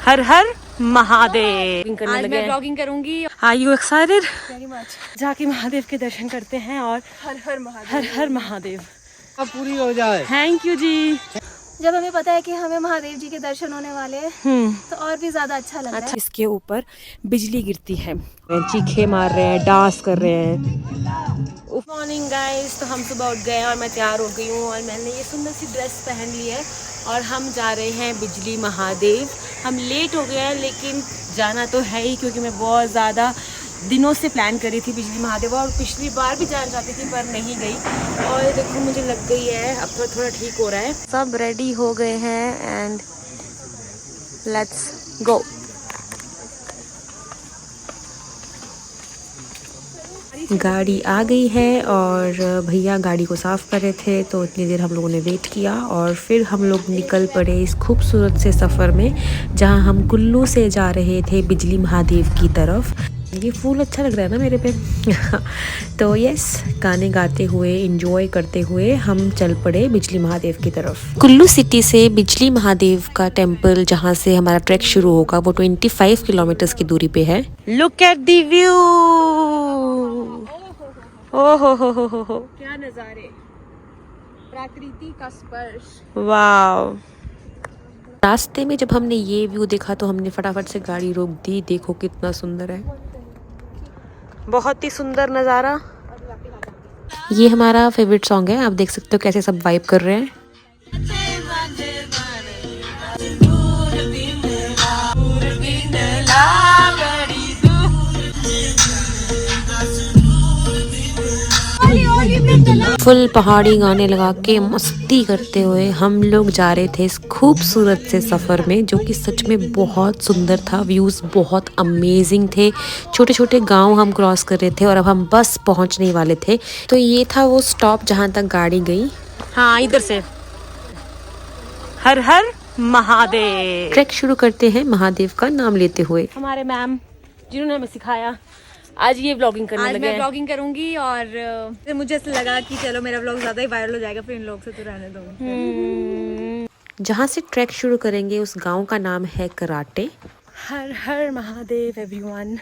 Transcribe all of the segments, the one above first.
हर हर महादेव। आज मैं ब्लॉगिंग करूंगी। Are you excited? Very much. जाके महादेव के दर्शन करते हैं और हर हर महादेव। हर हर महादेव पूरी हो जाए। थैंक यू जी। जब हमें पता है कि हमें महादेव जी के दर्शन होने वाले हैं तो और भी ज्यादा अच्छा लग रहा है। इसके ऊपर बिजली गिरती है, चीखे मार रहे हैं, डांस कर रहे हैं। Good morning guys. तो हम सुबह उठ गए और मैं तैयार हो गई हूँ और मैंने ये सुंदर सी ड्रेस पहन ली है और हम जा रहे हैं बिजली महादेव। हम लेट हो गए हैं लेकिन जाना तो है ही, क्योंकि मैं बहुत ज़्यादा दिनों से प्लान करी थी बिजली महादेव और पिछली बार भी जाना चाहती थी पर नहीं गई। और देखो मुझे लग गई है, अब तो थोड़ा ठीक हो रहा है। सब रेडी हो गए हैं एंड लेट्स गो। गाड़ी आ गई है और भैया गाड़ी को साफ़ कर रहे थे तो इतनी देर हम लोगों ने वेट किया और फिर हम लोग निकल पड़े इस खूबसूरत से सफ़र में, जहां हम कुल्लू से जा रहे थे बिजली महादेव की तरफ। ये फूल अच्छा लग रहा है ना मेरे पे तो यस, गाने गाते हुए एंजॉय करते हुए हम चल पड़े बिजली महादेव की तरफ। कुल्लू सिटी से बिजली महादेव का टेम्पल जहाँ से हमारा ट्रैक शुरू होगा वो 25 किलोमीटर की दूरी पे है। Look at the view. ओ हो क्या नजारे, प्रकृति का स्पर्श। वाव। रास्ते में जब हमने ये व्यू देखा तो हमने फटाफट से गाड़ी रोक दी। देखो कितना सुंदर है, बहुत ही सुंदर नज़ारा। ये हमारा फेवरेट सॉन्ग है, आप देख सकते हो कैसे सब वाइब कर रहे हैं। फुल पहाड़ी गाने लगा के मस्ती करते हुए हम लोग जा रहे थे इस खूबसूरत से सफ़र में, जो कि सच में बहुत सुंदर था। व्यूज़ बहुत अमेजिंग थे। छोटे छोटे गांव हम क्रॉस कर रहे थे और अब हम बस पहुंचने वाले थे। तो ये था वो स्टॉप जहां तक गाड़ी गई। हाँ, इधर से हर हर महादेव। ट्रैक शुरू करते हैं महादेव का नाम लेते हुए। हमारे मैम जिन्होंने हमें सिखाया आज ये व्लॉगिंग करने आज लगे मैं हैं। ब्लॉगिंग करूंगी और फिर मुझे ऐसा लगा कि चलो मेरा व्लॉग ज्यादा ही वायरल हो जाएगा, फिर इन लोग से तो रहने दूंगी। जहाँ से ट्रैक शुरू करेंगे उस गांव का नाम है कराटे। हर हर महादेव एवरीवन।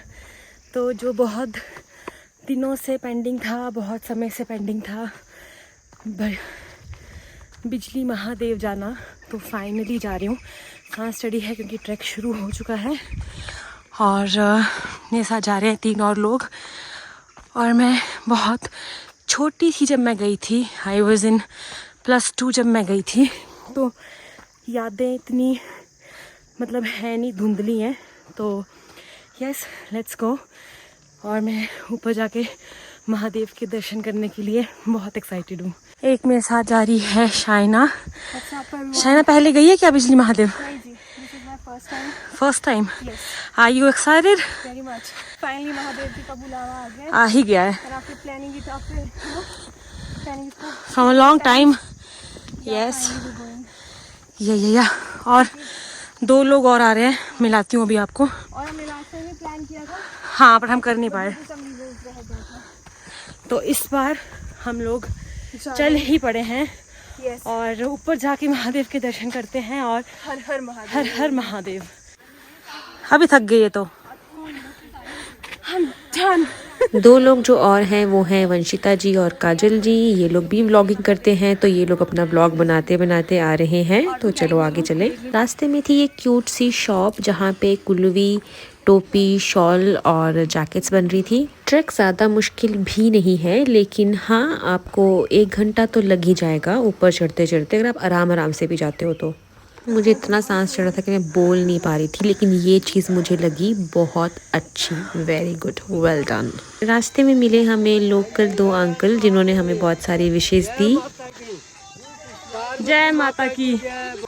तो जो बहुत दिनों से पेंडिंग था, बहुत समय से पेंडिंग था बिजली महादेव जाना, तो फाइनली जा रही हूँ। सांस चढ़ी है क्योंकि ट्रैक शुरू हो चुका है और मेरे साथ जा रहे हैं 3 और लोग। और मैं बहुत छोटी थी जब मैं गई थी, आई वॉज इन +2 जब मैं गई थी, तो यादें इतनी मतलब है नहीं, धुंधली हैं। तो यस, लेट्स गो। और मैं ऊपर जाके महादेव के दर्शन करने के लिए बहुत एक्साइटेड हूँ। एक मेरे साथ जा रही है शाइना। शाइना पहले गई है क्या बिजली Mahadev? First time. Are you excited? Very much. Finally Mahadev ji का बुलावा आ गया, आ ही गया है from a long time. Yes, या और 2 लोग और आ रहे हैं, मिलाती हूँ अभी आपको। और हमने लास्ट टाइम भी प्लान किया था, हाँ, पर हम कर नहीं पाए, तो तो इस बार हम लोग चल ही पड़े हैं। yes. और ऊपर जाके महादेव के दर्शन करते हैं और हर हर महादेव। हर हर महादेव। अभी थक गई है तो हम डन। 2 लोग जो और हैं वो हैं वंशिता जी और काजल जी। ये लोग भी व्लॉगिंग करते हैं, तो ये लोग अपना व्लॉग बनाते बनाते आ रहे हैं। तो चलो आगे चले। रास्ते में थी एक क्यूट सी शॉप जहाँ पे कुल्लवी, टोपी, शॉल और जैकेट्स बन रही थी। ट्रैक ज़्यादा मुश्किल भी नहीं है, लेकिन हाँ, आपको 1 घंटा तो लग ही जाएगा ऊपर चढ़ते चढ़ते, अगर आप आराम से भी जाते हो तो। मुझे इतना सांस चढ़ा था कि मैं बोल नहीं पा रही थी, लेकिन ये चीज़ मुझे लगी बहुत अच्छी। Very good, well done. रास्ते में मिले हमें लोकल 2 अंकल जिन्होंने हमें बहुत सारी विशेष दी। जय माता की,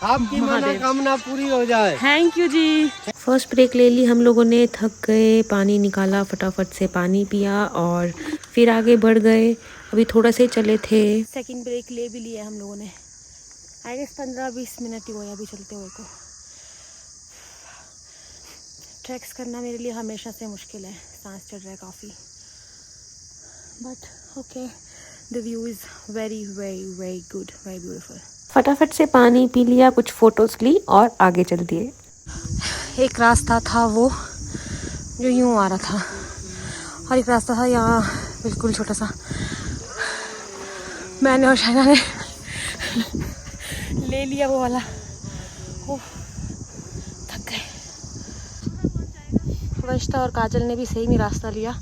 आपकी मनोकामना पूरी हो जाए। थैंक यू जी। फर्स्ट ब्रेक ले ली हम लोगों ने, थक गए, पानी निकाला, फटाफट से पानी पिया और फिर आगे बढ़ गए। अभी थोड़ा से चले थे। सेकंड ब्रेक ले भी लिया हम लोगों ने। आई गेस 15-20 मिनट ही हुए अभी चलते हुए को। ट्रैक्स करना मेरे लिए हमेशा से मुश्किल है, सांस चढ़ रहा है काफ़ी, but okay, the view is very very very good, very beautiful. फटाफट से पानी पी लिया, कुछ फ़ोटोज़ ली और आगे चल दिए। एक रास्ता था वो जो यूं आ रहा था, और एक रास्ता था यहाँ बिल्कुल छोटा सा। मैंने और शहना ने ले लिया वो वाला। ओह, थक गए। वंशिता और काजल ने भी सेम ही रास्ता लिया।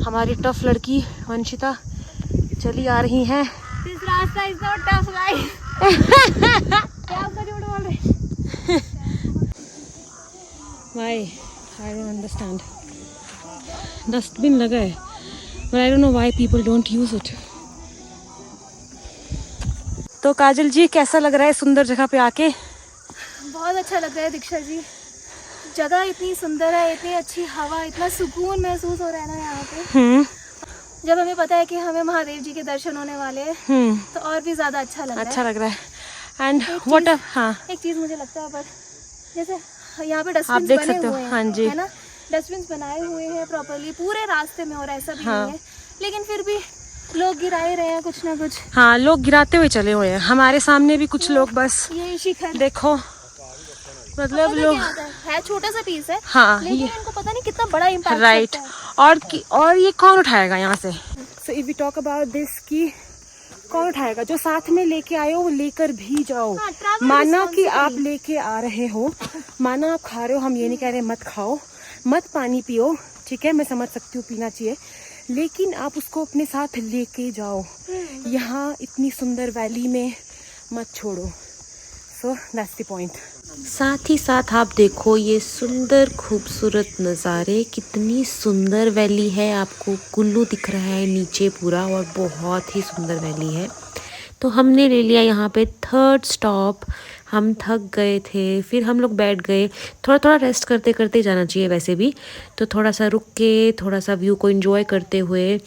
हमारी टफ लड़की वंशिता चली आ रही हैं। दिस रास्ता इज नॉट टफ गाइस। क्या आपका झूठ बोल रहे? Why? I don't understand. Dustbin लगा है, but I don't know why people don't use it. तो काजल जी कैसा लग रहा है सुंदर जगह पे आके? बहुत अच्छा लग रहा है दीक्षा जी। जगह इतनी सुंदर है, इतनी अच्छी हवा, इतना सुकून महसूस हो रहा है ना यहाँ पे। जब हमें पता है कि हमें महादेव जी के दर्शन होने वाले हैं तो और भी ज्यादा अच्छा लग रहा है। अच्छा लग रहा है। एंड व्हाट हाँ, एक चीज मुझे लगता है, बस जैसे यहाँ पे आप डस्टबिन देख बने सकते हो। हुए हैं, हाँ जी, है ना, डस्टबिन बनाए हुए हैं प्रॉपर्ली पूरे रास्ते में, और ऐसा भी नहीं है, लेकिन फिर भी लोग गिराए रहे हैं कुछ ना कुछ। हाँ, लोग गिराते हुए चले हुए हैं। हमारे सामने भी कुछ लोग, बस ये शिखर देखो, मतलब लोग है छोटा सा पीस है, हाँ, लेकिन इनको पता नहीं कितना बड़ा इम्पैक्ट राइट। करता है। और ये कौन उठाएगा यहाँ से? So if we talk about this की कौन उठाएगा? जो साथ में लेके आए हो वो लेकर भी जाओ। हाँ, travel माना कि responsibly। आप लेके आ रहे हो, माना आप खा रहे हो, हम ये नहीं कह रहे मत खाओ, मत पानी पियो, ठीक है, मैं समझ सकती हूँ पीना चाहिए, लेकिन आप उसको अपने साथ लेके जाओ। यहाँ इतनी सुंदर वैली में मत छोड़ो। So that's the point. साथ ही साथ आप देखो ये सुंदर खूबसूरत नज़ारे, कितनी सुंदर वैली है। आपको कुल्लू दिख रहा है नीचे पूरा, और बहुत ही सुंदर वैली है। तो हमने ले लिया यहाँ पे 3rd स्टॉप। हम थक गए थे, फिर हम लोग बैठ गए। थोड़ा थोड़ा रेस्ट करते करते जाना चाहिए वैसे भी, तो थोड़ा सा रुक के थोड़ा सा व्यू को एंजॉय करते हुए,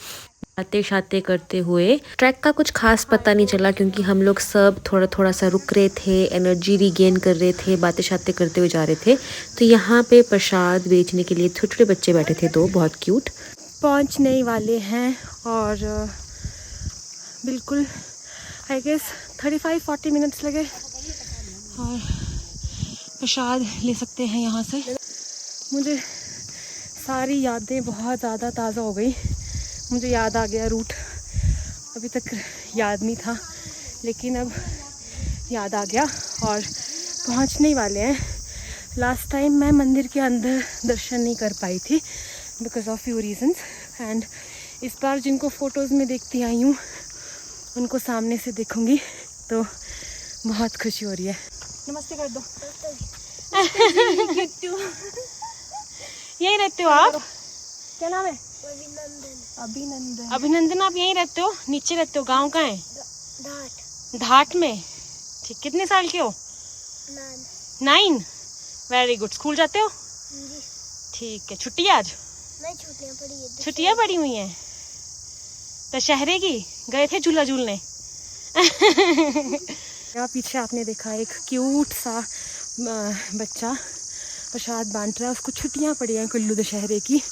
आते शाते करते हुए। ट्रैक का कुछ खास पता नहीं चला क्योंकि हम लोग सब थोड़ा थोड़ा सा रुक रहे थे, एनर्जी रिगेन कर रहे थे, बातें शाते करते हुए जा रहे थे। तो यहाँ पे प्रसाद बेचने के लिए छोटे छोटे बच्चे बैठे थे, दो बहुत क्यूट। पहुँचने ही वाले हैं, और बिल्कुल आई गेस 35-40 मिनट्स लगे, और प्रसाद ले सकते हैं यहाँ से। मुझे सारी यादें बहुत ज़्यादा ताज़ा हो गई। मुझे याद आ गया रूट, अभी तक याद नहीं था, लेकिन अब याद आ गया, और पहुंचने ही वाले हैं। लास्ट टाइम मैं मंदिर के अंदर दर्शन नहीं कर पाई थी because of few reasons, and इस बार जिनको फ़ोटोज़ में देखती आई हूँ उनको सामने से देखूँगी तो बहुत खुशी हो रही है। नमस्ते कर दो। यहीं रहते हो आप? क्या नाम है? अभिनंदन। आप यहीं रहते हो? नीचे रहते हो? गांव कहाँ है? धाट में। ठीक, कितने साल के हो? 9। Very good. स्कूल जाते हो? ठीक है। छुट्टी आज? नहीं, छुट्टियां पड़ी है। छुट्टियां पड़ी हुई हैं दशहरे की? गए थे झूला झूलने? यहाँ पीछे आपने देखा एक क्यूट सा बच्चा प्रसाद बांट रहा है। उसको छुट्टियां पड़ी हैं कुल्लू दशहरे की,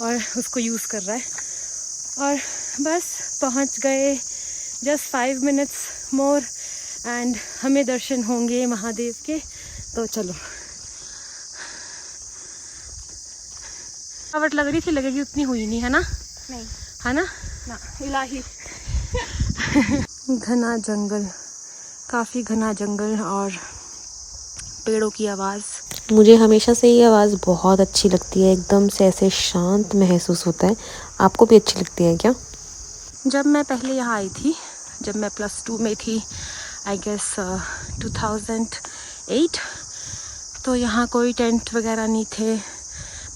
और उसको यूज़ कर रहा है। और बस पहुंच गए, जस्ट 5 मिनट्स मोर एंड हमें दर्शन होंगे महादेव के। तो चलो। थकावट लग रही थी, लगेगी उतनी हुई नहीं, है ना? नहीं है ना? ना, इलाही। घना जंगल, काफ़ी घना जंगल और पेड़ों की आवाज़। मुझे हमेशा से ये आवाज़ बहुत अच्छी लगती है, एकदम से ऐसे शांत महसूस होता है। आपको भी अच्छी लगती है क्या? जब मैं पहले यहाँ आई थी, जब मैं +2 में थी, आई गेस 2008, तो यहाँ कोई टेंट वगैरह नहीं थे।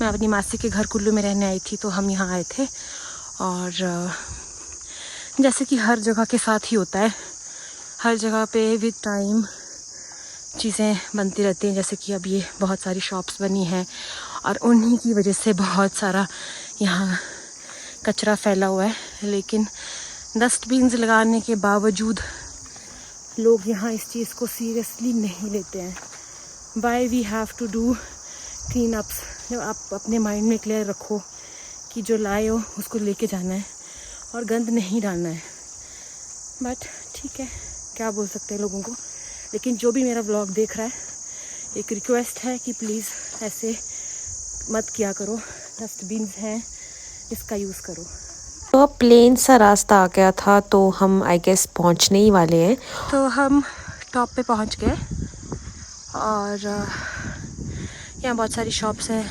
मैं अपनी मासी के घर कुल्लू में रहने आई थी, तो हम यहाँ आए थे। और जैसे कि हर जगह के साथ ही होता है, हर जगह पे विद टाइम चीज़ें बनती रहती हैं। जैसे कि अब ये बहुत सारी शॉप्स बनी हैं, और उन्हीं की वजह से बहुत सारा यहाँ कचरा फैला हुआ है। लेकिन डस्टबिन्स लगाने के बावजूद लोग यहाँ इस चीज़ को सीरियसली नहीं लेते हैं। Why we have to do clean ups? जब आप अपने माइंड में क्लियर रखो कि जो लाए हो उसको लेके जाना है और गंद नहीं डालना है। बट ठीक है, क्या बोल सकते हैं लोगों को। लेकिन जो भी मेरा व्लॉग देख रहा है, एक रिक्वेस्ट है कि प्लीज़ ऐसे मत किया करो, डस्टबिन्स हैं, इसका यूज़ करो। तो अब प्लेन सा रास्ता आ गया था, तो हम आई गेस पहुंचने ही वाले हैं। तो हम टॉप पे पहुंच गए और यहाँ बहुत सारी शॉप्स हैं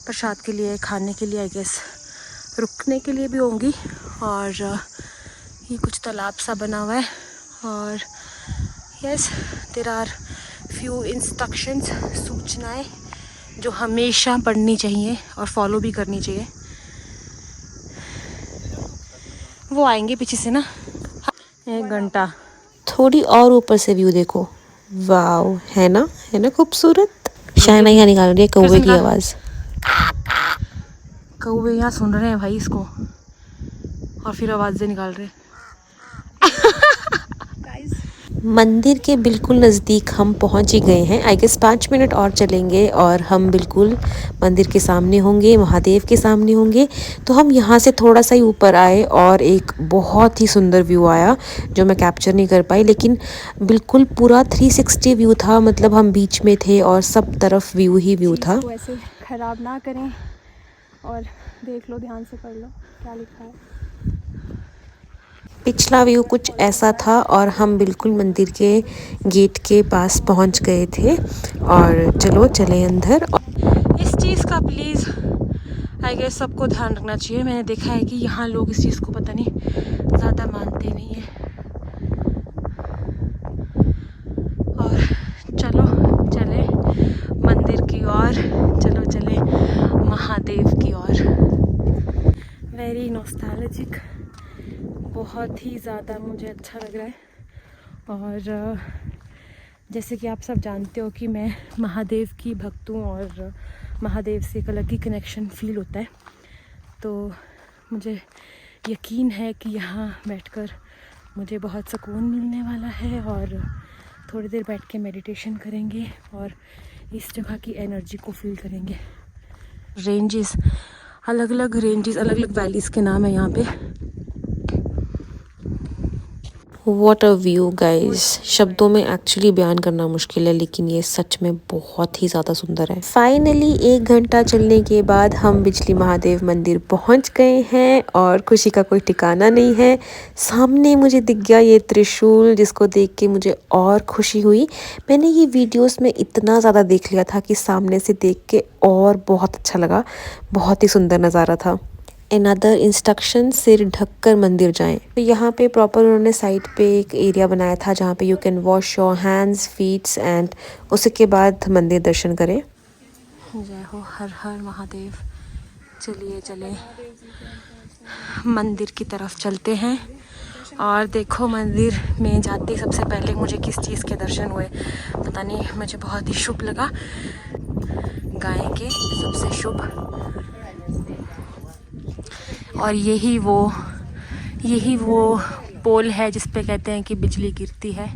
प्रसाद के लिए, खाने के लिए, आई गेस रुकने के लिए भी होंगी। और ये कुछ तालाब सा बना हुआ है और yes there are few instructions, सूचनाएं जो हमेशा पढ़नी चाहिए और फॉलो भी करनी चाहिए। वो आएंगे पीछे से ना 1 घंटा। थोड़ी और ऊपर से व्यू देखो, वाओ, है ना खूबसूरत। शायना यहाँ निकाल रही है कौवे की आवाज़। कौवे यहाँ सुन रहे हैं भाई इसको और फिर आवाज़ें निकाल रहे हैं। मंदिर के बिल्कुल नज़दीक हम पहुंच ही गए हैं। आई गेस 5 मिनट और चलेंगे और हम बिल्कुल मंदिर के सामने होंगे, महादेव के सामने होंगे। तो हम यहाँ से थोड़ा सा ही ऊपर आए और एक बहुत ही सुंदर व्यू आया जो मैं कैप्चर नहीं कर पाई, लेकिन बिल्कुल पूरा 360 व्यू था। मतलब हम बीच में थे और सब तरफ व्यू ही व्यू था। ऐसे ख़राब ना करें और देख लो, ध्यान से पढ़ लो क्या लिखा है। पिछला व्यू कुछ ऐसा था और हम बिल्कुल मंदिर के गेट के पास पहुंच गए थे और चलो चले अंदर। इस चीज़ का प्लीज़ आई गेस सबको ध्यान रखना चाहिए। मैंने देखा है कि यहाँ लोग इस चीज़ को पता नहीं ज़्यादा मानते नहीं हैं। और चलो चले मंदिर की ओर, चलो चले महादेव की ओर। वेरी नॉस्टैल्जिक, बहुत ही ज़्यादा मुझे अच्छा लग रहा है। और जैसे कि आप सब जानते हो कि मैं महादेव की भक्त हूँ और महादेव से एक अलग ही कनेक्शन फील होता है। तो मुझे यकीन है कि यहाँ बैठकर मुझे बहुत सुकून मिलने वाला है और थोड़ी देर बैठ के मेडिटेशन करेंगे और इस जगह की एनर्जी को फील करेंगे। रेंजेस, अलग अलग रेंजेस, अलग अलग वैलीज़ के नाम है यहाँ पे। What a view guys, शब्दों में एक्चुअली बयान करना मुश्किल है, लेकिन ये सच में बहुत ही ज़्यादा सुंदर है। फाइनली 1 घंटा चलने के बाद हम बिजली महादेव मंदिर पहुंच गए हैं और खुशी का कोई ठिकाना नहीं है। सामने मुझे दिख गया ये त्रिशूल, जिसको देख के मुझे और खुशी हुई। मैंने ये वीडियोस में इतना ज़्यादा देख लिया था कि सामने से देख के और बहुत अच्छा लगा, बहुत ही सुंदर नज़ारा था। अनदर इंस्ट्रक्शन, सिर ढककर मंदिर जाएं। तो यहाँ पे प्रॉपर उन्होंने साइड पे एक एरिया बनाया था जहाँ पे you can wash your hands, feats and उसके बाद मंदिर दर्शन करें। जय हो, हर हर महादेव। चलिए चले मंदिर की तरफ चलते हैं। और देखो मंदिर में जाते ही सबसे पहले मुझे किस चीज़ के दर्शन हुए पता नहीं, मुझे बहुत ही शुभ लगा। गाय के सबसे शुभ, और यही वो पोल है जिस पे कहते हैं कि बिजली गिरती है।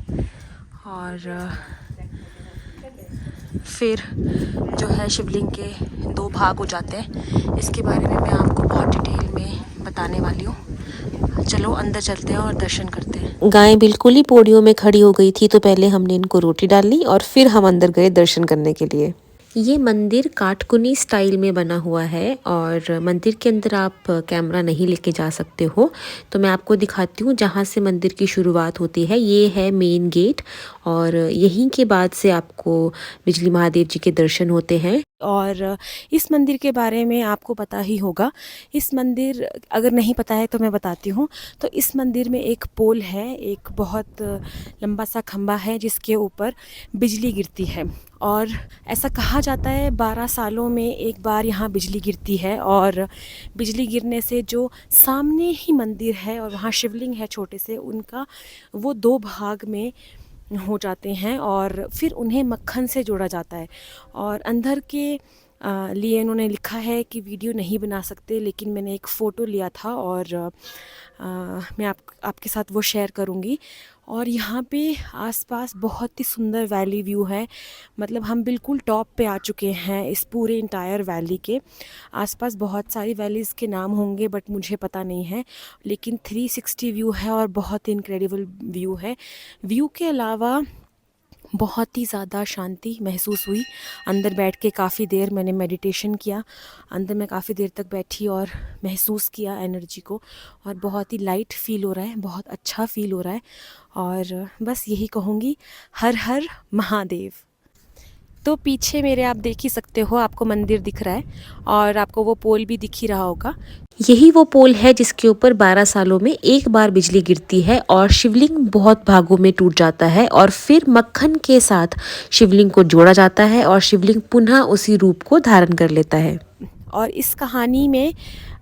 और फिर जो है शिवलिंग के 2 भाग हो जाते हैं। इसके बारे में मैं आपको बहुत डिटेल में बताने वाली हूँ। चलो अंदर चलते हैं और दर्शन करते हैं। गाय बिल्कुल ही पौड़ियों में खड़ी हो गई थी, तो पहले हमने इनको रोटी डाली और फिर हम अंदर गए दर्शन करने के लिए। ये मंदिर काटकुनी स्टाइल में बना हुआ है और मंदिर के अंदर आप कैमरा नहीं लेके जा सकते हो। तो मैं आपको दिखाती हूँ जहाँ से मंदिर की शुरुआत होती है। ये है मेन गेट और यहीं के बाद से आपको बिजली महादेव जी के दर्शन होते हैं। और इस मंदिर के बारे में आपको पता ही होगा। इस मंदिर, अगर नहीं पता है तो मैं बताती हूँ। तो इस मंदिर में एक पोल है, एक बहुत लंबा सा खंबा है जिसके ऊपर बिजली गिरती है। और ऐसा कहा जाता है 12 सालों में एक बार यहाँ बिजली गिरती है। और बिजली गिरने से जो सामने ही मंदिर है और वहाँ शिवलिंग है छोटे से, उनका वो 2 भाग में हो जाते हैं और फिर उन्हें मक्खन से जोड़ा जाता है। और अंदर के लिए उन्होंने लिखा है कि वीडियो नहीं बना सकते, लेकिन मैंने एक फ़ोटो लिया था और मैं आपके साथ वो शेयर करूँगी। और यहाँ पे आसपास बहुत ही सुंदर वैली व्यू है। मतलब हम बिल्कुल टॉप पे आ चुके हैं इस पूरे इंटायर वैली के। आसपास बहुत सारी वैलीज़ के नाम होंगे बट मुझे पता नहीं है, लेकिन 360 व्यू है और बहुत ही इनक्रेडिबल व्यू है। व्यू के अलावा बहुत ही ज़्यादा शांति महसूस हुई। अंदर बैठ के काफ़ी देर मैंने मेडिटेशन किया। अंदर मैं काफ़ी देर तक बैठी और महसूस किया एनर्जी को, और बहुत ही लाइट फील हो रहा है, बहुत अच्छा फील हो रहा है। और बस यही कहूँगी, हर हर महादेव। तो पीछे मेरे आप देख ही सकते हो, आपको मंदिर दिख रहा है और आपको वो पोल भी दिख ही रहा होगा। यही वो पोल है जिसके ऊपर 12 सालों में एक बार बिजली गिरती है और शिवलिंग बहुत भागों में टूट जाता है, और फिर मक्खन के साथ शिवलिंग को जोड़ा जाता है और शिवलिंग पुनः उसी रूप को धारण कर लेता है। और इस कहानी में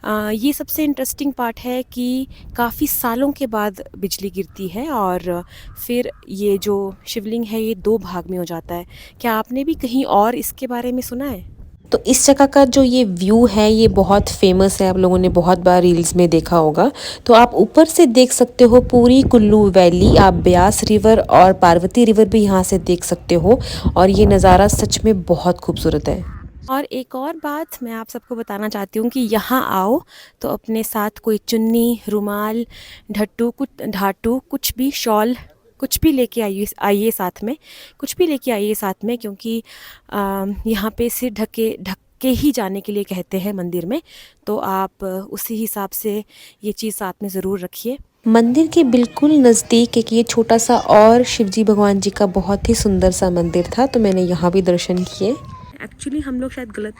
ये सबसे इंटरेस्टिंग पार्ट है कि काफ़ी सालों के बाद बिजली गिरती है और फिर ये जो शिवलिंग है ये 2 भाग में हो जाता है। क्या आपने भी कहीं और इसके बारे में सुना है? तो इस जगह का जो ये व्यू है ये बहुत फेमस है, आप लोगों ने बहुत बार रील्स में देखा होगा। तो आप ऊपर से देख सकते हो पूरी कुल्लू वैली, आप ब्यास रिवर और पार्वती रिवर भी यहाँ से देख सकते हो, और ये नज़ारा सच में बहुत खूबसूरत है। और एक और बात मैं आप सबको बताना चाहती हूँ कि यहाँ आओ तो अपने साथ कोई चुन्नी, रुमाल, ढाटू कुछ भी, शॉल कुछ भी लेके आइए साथ में, कुछ भी लेके आइए साथ में, क्योंकि यहाँ पे सिर ढक के ही जाने के लिए कहते हैं मंदिर में। तो आप उसी हिसाब से ये चीज़ साथ में ज़रूर रखिए। मंदिर के बिल्कुल नज़दीक एक ये छोटा सा और शिवजी भगवान जी का बहुत ही सुंदर सा मंदिर था, तो मैंने यहाँ भी दर्शन किए। एक्चुअली हम लोग शायद गलत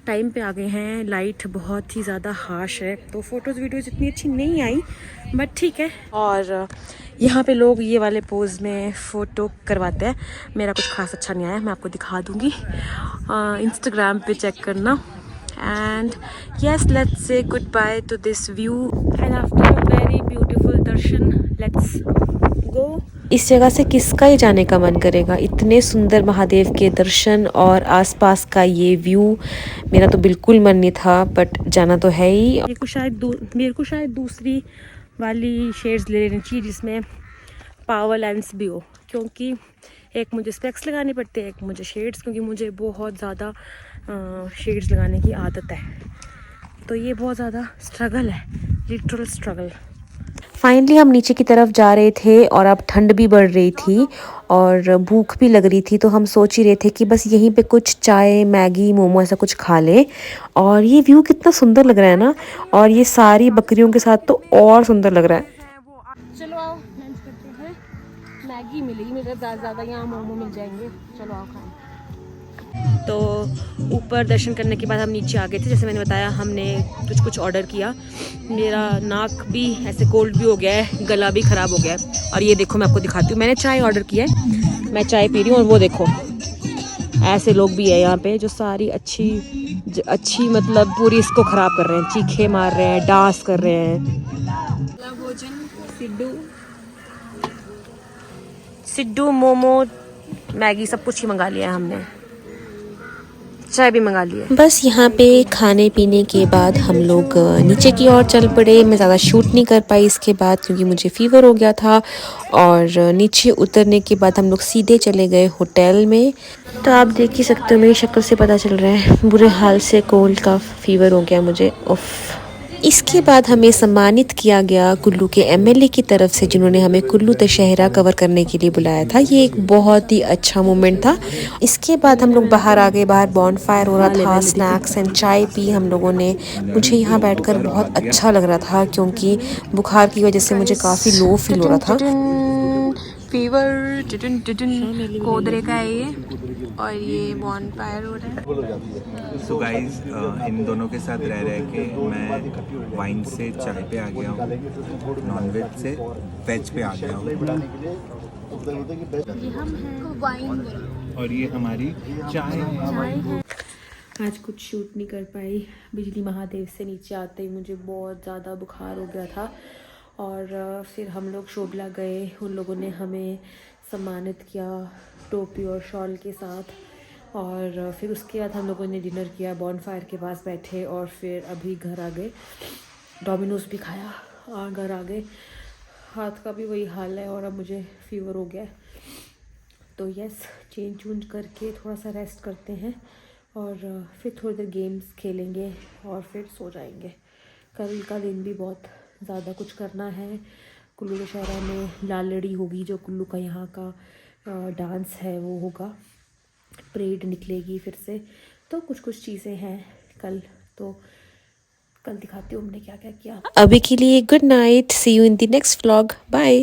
टाइम पे आ गए हैं, लाइट बहुत ही ज़्यादा हार्श है, तो फ़ोटोज़ वीडियोज़ इतनी अच्छी नहीं आई, बट ठीक है। और यहाँ पे लोग ये वाले पोज में फ़ोटो करवाते हैं, मेरा कुछ खास अच्छा नहीं आया, मैं आपको दिखा दूँगी, इंस्टाग्राम पे चेक करना। And yes, let's say good by two this view, and after a very beautiful Darshan let's go. इस जगह से किसका ही जाने का मन करेगा, इतने सुंदर महादेव के दर्शन और आसपास का ये व्यू, मेरा तो बिल्कुल मन नहीं था, बट जाना तो है ही। मेरे को शायद दूसरी वाली शेड्स ले लेनी चाहिए जिसमें पावर लेंस भी हो, क्योंकि एक मुझे स्पेक्स लगाने पड़ते हैं, एक मुझे शेड्स, क्योंकि मुझे बहुत ज़्यादा शेड्स लगाने की आदत है। तो ये बहुत ज़्यादा स्ट्रगल है, लिटरल स्ट्रगल। फाइनली हम नीचे की तरफ जा रहे थे और अब ठंड भी बढ़ रही थी और भूख भी लग रही थी, तो हम सोच ही रहे थे कि बस यहीं पे कुछ चाय, मैगी, मोमो ऐसा कुछ खा लें। और ये व्यू कितना सुंदर लग रहा है ना, और ये सारी बकरियों के साथ तो और सुंदर लग रहा है। चलो आओ लंच करते हैं, मैगी मिलेगी मेरे ज़्यादा, यहाँ मोमो मिल जाएंगे, चलो आओ खाएं। तो ऊपर दर्शन करने के बाद हम नीचे आ गए थे, जैसे मैंने बताया हमने कुछ ऑर्डर किया। मेरा नाक भी ऐसे कोल्ड भी हो गया है, गला भी ख़राब हो गया है, और ये देखो मैं आपको दिखाती हूँ, मैंने चाय ऑर्डर किया है, मैं चाय पी रही हूँ, और वो देखो ऐसे लोग भी है यहाँ पे जो सारी अच्छी मतलब पूरी इसको ख़राब कर रहे हैं, चीखे मार रहे हैं, डांस कर रहे हैं। भोजन सिड्डू मोमो मैगी सब कुछ ही मंगा लिया है हमने, चाय भी मंगा ली है। बस यहाँ पे खाने पीने के बाद हम लोग नीचे की ओर चल पड़े। मैं ज़्यादा शूट नहीं कर पाई इसके बाद, क्योंकि मुझे फीवर हो गया था, और नीचे उतरने के बाद हम लोग सीधे चले गए होटल में। तो आप देख ही सकते हो, मेरी शक्ल से पता चल रहा है बुरे हाल से कोल्ड का फीवर हो गया मुझे, उफ। इसके बाद हमें सम्मानित किया गया कुल्लू के एमएलए की तरफ से, जिन्होंने हमें कुल्लू दशहरा कवर करने के लिए बुलाया था। ये एक बहुत ही अच्छा मोमेंट था। इसके बाद हम लोग बाहर आ गए, बाहर बॉनफायर हो रहा था, स्नैक्स एंड चाय पी हम लोगों ने। मुझे यहाँ बैठकर बहुत अच्छा लग रहा था, क्योंकि बुखार की वजह से मुझे काफ़ी लो फील हो रहा था। फीवर कोदरे का है ये, और ये बॉनफायर हो रहा है। सो गाइस, इन दोनों के साथ रह के मैं वाइन से चाय पे आ गया हूँ, नॉन वेज से वेज पे आ गया हूँ, और ये हमारी चाय है। आज कुछ शूट नहीं कर पाई, बिजली महादेव से नीचे आते ही मुझे बहुत ज़्यादा बुखार हो गया था, और फिर हम लोग शोभला गए, उन लोगों ने हमें सम्मानित किया टोपी और शॉल के साथ, और फिर उसके बाद हम लोगों ने डिनर किया, बॉनफायर के पास बैठे, और फिर अभी घर आ गए, डोमिनोज भी खाया और घर आ गए। हाथ का भी वही हाल है, और अब मुझे फीवर हो गया है, तो यस, चेंज वूंज करके थोड़ा सा रेस्ट करते हैं, और फिर थोड़ी देर गेम्स खेलेंगे और फिर सो जाएंगे। कल का दिन भी बहुत ज़्यादा कुछ करना है। कुल्लू दशहरा में लालड़ी होगी, जो कुल्लू का यहाँ का डांस है वो होगा, परेड निकलेगी फिर से, तो कुछ कुछ चीज़ें हैं कल, तो कल दिखाती हूँ हमने क्या क्या किया। अभी के लिए good night, see you in the next vlog, bye.